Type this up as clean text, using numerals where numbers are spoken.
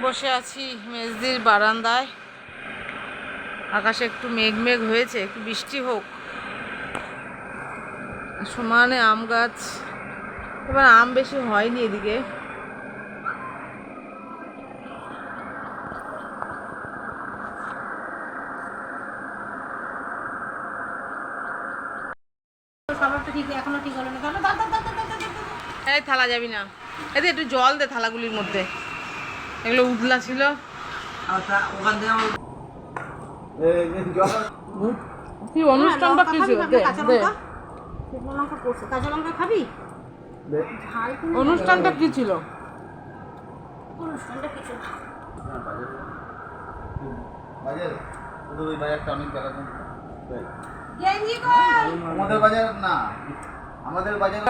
বসে আছি মেজদির বারান্দায়। আকাশে একটু মেঘ মেঘ হয়েছে, একটু বৃষ্টি হোক। সমানে আম গাছ, এবার আম বেশি হয়নি এদিকে। এই থালা যাবি না, এতে একটু জল দে থালাগুলির মধ্যে, এগুলো উতলা ছিল। কি অনুষ্ঠানটা কি ছিল? অনুষ্ঠানটা কি ছিল? আমাদের বাজার না, আমাদের বাজার